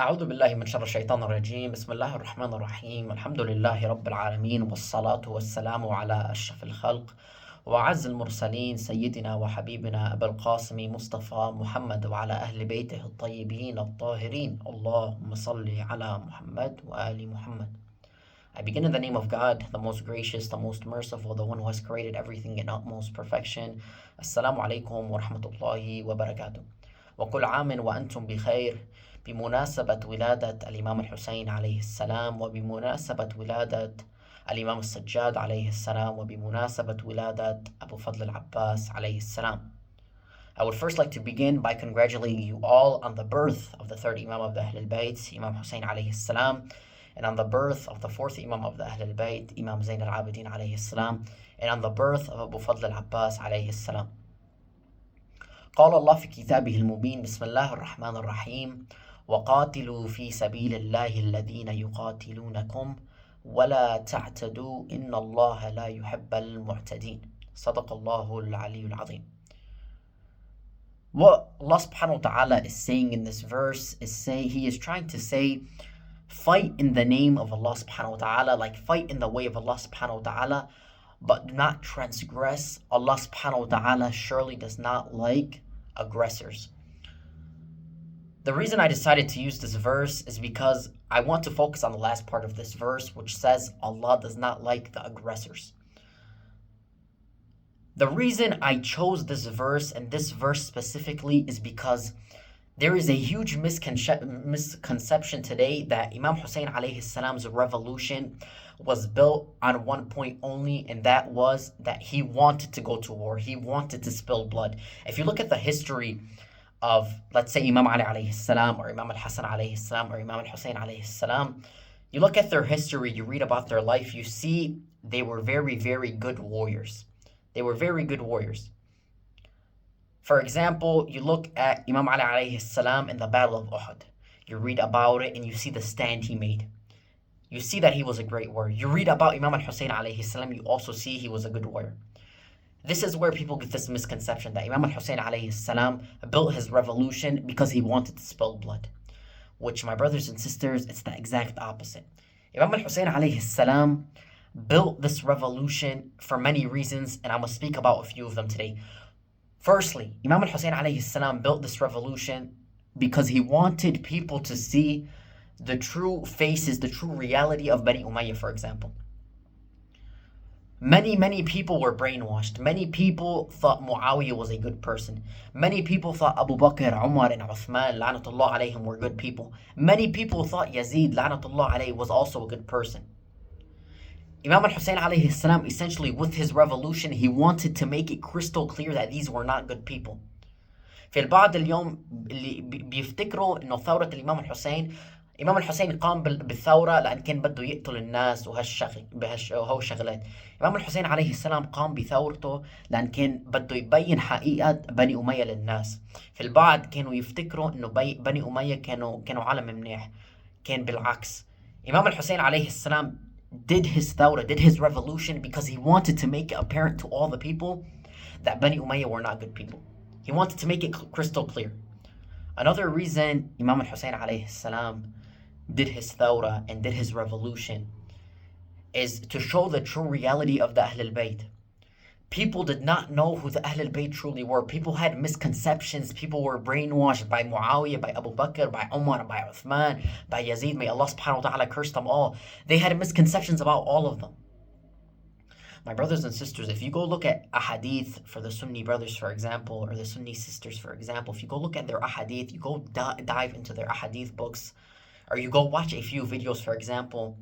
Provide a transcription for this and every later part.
أعوذ بالله من شر الشيطان الرجيم. بسم الله الرحمن الرحيم. الحمد لله رب العالمين، والصلاة والسلام على أشرف الخلق وأعز المرسلين سيدنا وحبيبنا أبا القاسم مصطفى محمد وعلى أهل بيته الطيبين الطاهرين. اللهم صل على محمد وآل Muhammad. I begin in the name of God, the most gracious, the most merciful, the one who has created everything in utmost perfection. Assalamu alaikum wa rahmatullahi wa barakatuh. وكل عام وأنتم بخير بمناسبة ولادة الإمام الحسين عليه السلام، وبمناسبة ولادة الإمام السجاد عليه السلام، وبمناسبة ولادة أبو فضل العباس عليه السلام. I would first like to begin by congratulating you all on the birth of the third Imam of the Ahl al-Bayt, Imam Hussien alayhi salam, and on the birth of the fourth Imam of the Ahl al-Bayt, Imam Zayn al-Abidin alayhi salam, and on the birth of Abu Fadl al-Abbas alayhi salam. قال الله في كتابه المبين: بسم الله الرحمن الرحيم، وقاتلوا في سبيل الله الذين يقاتلونكم ولا تعتدوا إن الله لا يحب المعتدين. صدق الله العلي العظيم. What Allah subhanahu wa ta'ala is saying in this verse is He is trying to say, fight in the name of Allah subhanahu wa ta'ala, like fight in the way of Allah subhanahu wa ta'ala, but do not transgress. Allah subhanahu wa ta'ala surely does not like aggressors. The reason I decided to use this verse is because I want to focus on the last part of this verse, which says Allah does not like the aggressors. The reason I chose this verse, and this verse specifically, is because there is a huge misconception today that Imam Hussien alayhi salam's revolution was built on one point only, and that was that he wanted to go to war. He wanted to spill blood. If you look at the history of, let's say, Imam Ali alayhi salam, or Imam al-Hassan alayhi salam, or Imam al-Hussein alayhi salam, you look at their history, you read about their life, you see they were very, very good warriors. They were very good warriors. For example, you look at Imam Ali alayhi salam in the Battle of Uhud. You read about it and you see the stand he made. You see that he was a great warrior. You read about Imam al-Hussein alayhi salam, you also see he was a good warrior. This is where people get this misconception that Imam al-Hussein alayhi salam built his revolution because he wanted to spill blood. Which, my brothers and sisters, it's the exact opposite. Imam al-Hussein alayhi salam built this revolution for many reasons, and I'm going to speak about a few of them today. Firstly, Imam al-Hussein alayhi salam built this revolution because he wanted people to see the true faces, the true reality of Bani Umayyah, for example. Many people were brainwashed. Many people thought Muawiyah was a good person. Many people thought Abu Bakr, Umar, and Uthman, la'natullah alayhim, were good people. Many people thought Yazid, la'natullah alayhi, was also a good person. Imam al-Hussein alayhi salam, essentially with his revolution, he wanted to make it crystal clear that these were not good people. في البعض اليوم اللي بيفتكروا انه ثورة الامام الحسين، امام الحسين قام بالثورة لان كان بده يقتل الناس وهالشغلات. امام الحسين عليه السلام قام بثورته لان كان بده يبين حقيقة بني أمية للناس. في البعض كانوا يفتكروا انه بني أمية كانوا عالم منيح. كان بالعكس. امام الحسين عليه السلام did his thawra, did his revolution, because he wanted to make it apparent to all the people that Bani Umayyah were not good people. He wanted to make it crystal clear. Another reason Imam al-Hussein alayhi salam did his thawra and did his revolution is to show the true reality of the Ahl al-Bayt. People did not know who the Ahl al-Bayt truly were. People had misconceptions. People were brainwashed by Muawiyah, by Abu Bakr, by Umar, by Uthman, by Yazid. May Allah subhanahu wa ta'ala curse them all. They had misconceptions about all of them. My brothers and sisters, if you go look at ahadith for the Sunni brothers, for example, or the Sunni sisters, for example, if you go look at their ahadith, you go dive into their ahadith books, or you go watch a few videos, for example,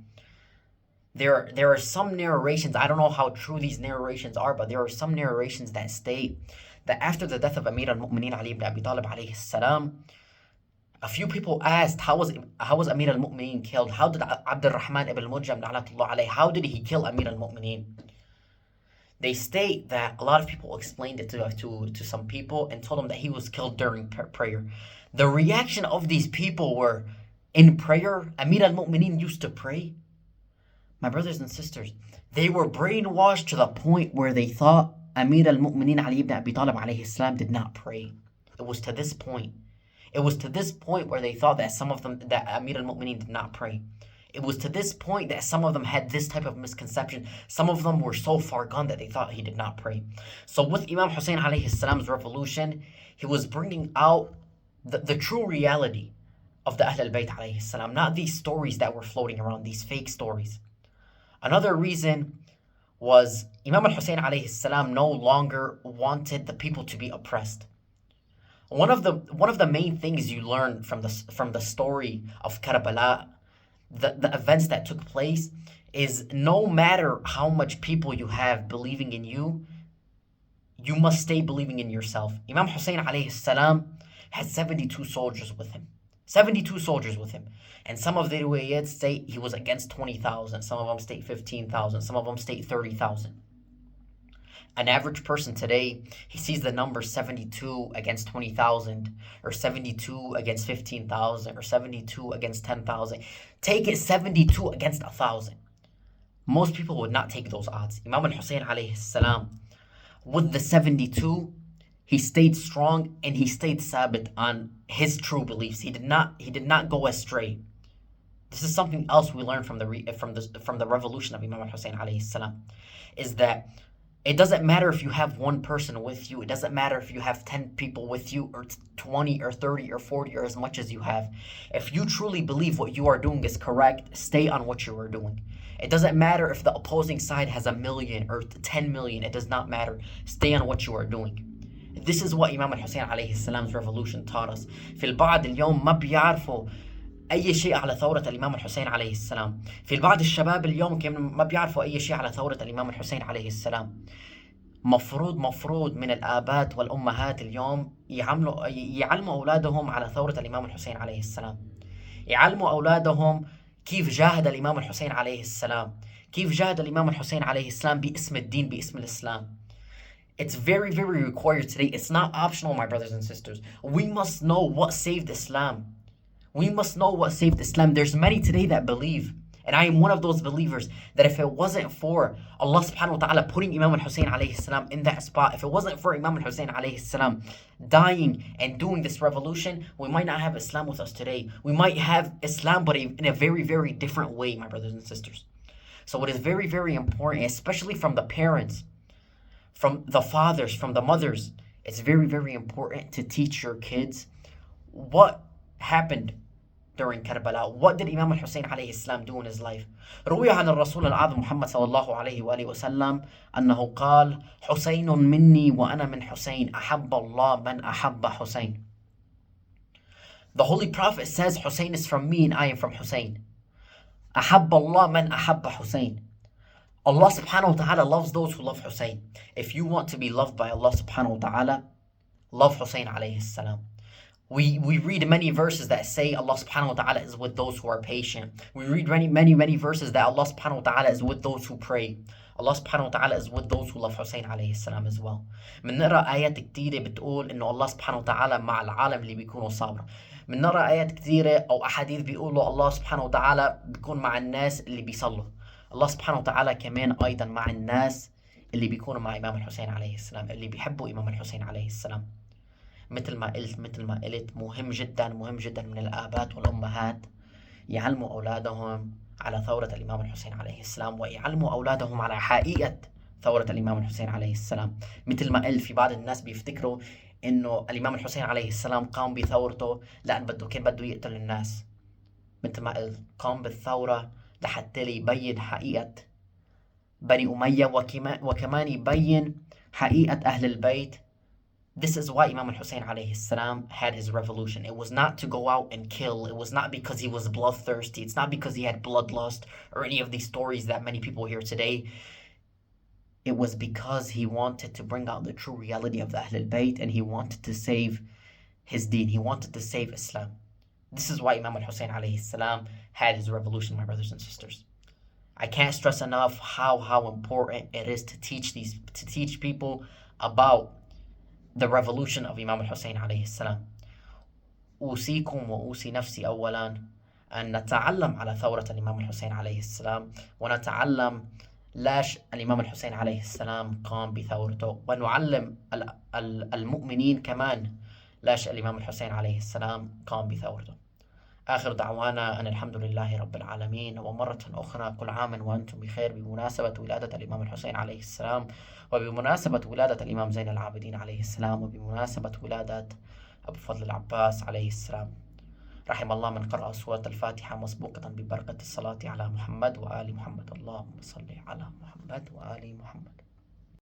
there are some narrations, I don't know how true these narrations are, but there are some narrations that state that after the death of Amir al-Mu'mineen Ali ibn Abi Talib alayhi salam, a few people asked, how was Amir al-Mu'mineen killed? How did Abd al-Rahman ibn al-Mujam, la'natullah alayhi, how did he kill Amir al-Mu'mineen? They state that a lot of people explained it to some people and told them that he was killed during prayer. The reaction of these people were, in prayer, Amir al-Mu'mineen used to pray? My brothers and sisters, they were brainwashed to the point where they thought Amir al-Mu'mineen Ali ibn Abi Talib alayhi salam did not pray. It was to this point. It was to this point where they thought that some of them, that Amir al-Mu'mineen did not pray. It was to this point that some of them had this type of misconception. Some of them were so far gone that they thought he did not pray. So with Imam Hussien alayhi salam's revolution, he was bringing out the true reality of the Ahl al-Bayt alayhi salam, not these stories that were floating around, these fake stories. Another reason was Imam al-Husayn alayhi salam no longer wanted the people to be oppressed. One of the main things you learn from the story of Karbala, the events that took place, is no matter how much people you have believing in you, you must stay believing in yourself. Imam Husayn alayhi salam had 72 soldiers with him. 72 soldiers with him. And some of the riwayat state he was against 20,000. Some of them state 15,000. Some of them state 30,000. An average person today, he sees the number 72 against 20,000, or 72 against 15,000, or 72 against 10,000. Take it 72 against 1,000. Most people would not take those odds. Imam al-Husayn alayhi salam, with the 72, he stayed strong and he stayed sabit on his true beliefs. He did not go astray. This is something else we learn from the revolution of Imam Hussien alayhi salam, is that it doesn't matter if you have one person with you. It doesn't matter if you have 10 people with you, or 20 or 30 or 40 or as much as you have. If you truly believe what you are doing is correct, stay on what you are doing. It doesn't matter if the opposing side has 1 million or 10 million. It does not matter. Stay on what you are doing. This is what Imam al-Husayn alayhi salam's revolution taught us. في البعض اليوم ما بيعرفوا أي شيء على ثورة الإمام الحسين عليه السلام. في البعض الشباب اليوم ما بيعرفوا أي شيء على ثورة الإمام الحسين عليه السلام. مفروض من الآباء والأمهات اليوم يعلموا أولادهم على ثورة الإمام الحسين عليه السلام. يعلموا أولادهم كيف جاهد الإمام الحسين عليه السلام. كيف جاهد الإمام الحسين عليه السلام باسم الدين، باسم الإسلام. It's very, very required today. It's not optional, my brothers and sisters. We must know what saved Islam. We must know what saved Islam. There's many today that believe, and I am one of those believers, that if it wasn't for Allah subhanahu wa ta'ala putting Imam al-Husayn alayhi salam in that spot, if it wasn't for Imam al-Husayn alayhi salam dying and doing this revolution, we might not have Islam with us today. We might have Islam, but in a very, very different way, my brothers and sisters. So it is very, very important, especially from the parents, from the fathers, from the mothers, it's very, very important to teach your kids what happened during Karbala. What did Imam al-Husayn alayhi salam do in his life? روي عن الرسول العظيم محمد صلى الله عليه وآله وسلم أنه قال حسين مني وأنا من حسين أحب الله من أحب حسين. The Holy Prophet says Hussein is from me and I am from Hussein. أحب الله من أحب حسين. Allah subhanahu wa ta'ala loves those who love Hussein. If you want to be loved by Allah subhanahu wa ta'ala, love Hussein alayhi salam. We read many verses that say Allah subhanahu wa ta'ala is with those who are patient. We read many verses that Allah subhanahu wa ta'ala is with those who pray. Allah subhanahu wa ta'ala is with those who love Hussein alayhi salam as well. بنقرأ آيات كتيرة بتقول إنه الله سبحانه وتعالى مع العالم اللي بيكونوا صابرة. بنقرأ آيات كتيرة أو أحاديث بيقولوا الله سبحانه وتعالى بيكون مع الناس اللي بيصلوا. الله سبحانه وتعالى كمان أيضا مع الناس اللي بيكونوا مع إمام الحسين عليه السلام، اللي بيحبوا إمام الحسين عليه السلام. مثل ما قلت مهم جدا من الآباء والأمهات يعلموا أولادهم على ثورة الإمام الحسين عليه السلام، ويعلموا أولادهم على حقيقة ثورة الإمام الحسين عليه السلام. مثل ما قلت، في بعض الناس بيفتكروا إنه الإمام الحسين عليه السلام قام بثورته لأن كان بده يقتل الناس. مثل ما قلت، قام بالثورة لحتى يبين حقيقة بني أمية، وكمان يبين حقيقة أهل البيت. This is why Imam al-Husayn alayhi salam had his revolution. It was not to go out and kill. It was not because he was bloodthirsty. It's not because he had bloodlust or any of these stories that many people hear today. It was because he wanted to bring out the true reality of the Ahl al-Bayt, and he wanted to save his deen. He wanted to save Islam. This is why Imam al-Husayn alayhi salam had his revolution, my brothers and sisters. I can't stress enough how important it is to teach people about the revolution of Imam al-Husayn alayhi salam. أوصيكم وأوصي نفسي أولا أن نتعلم على ثورة الإمام الحسين عليه السلام، ونتعلم ليش الإمام الحسين عليه السلام قام بثورته، ونعلم المؤمنين كمان لاش الإمام الحسين عليه السلام قام بثورته. آخر دعوانا أن الحمد لله رب العالمين. ومرة أخرى كل عام وأنتم بخير بمناسبة ولادة الإمام الحسين عليه السلام، وبمناسبة ولادة الإمام زين العابدين عليه السلام، وبمناسبة ولادة أبو فضل العباس عليه السلام. رحم الله من قرأ سورة الفاتحة مسبوقة ببركة الصلاة على محمد وآل محمد. اللهم صل على محمد وآل محمد.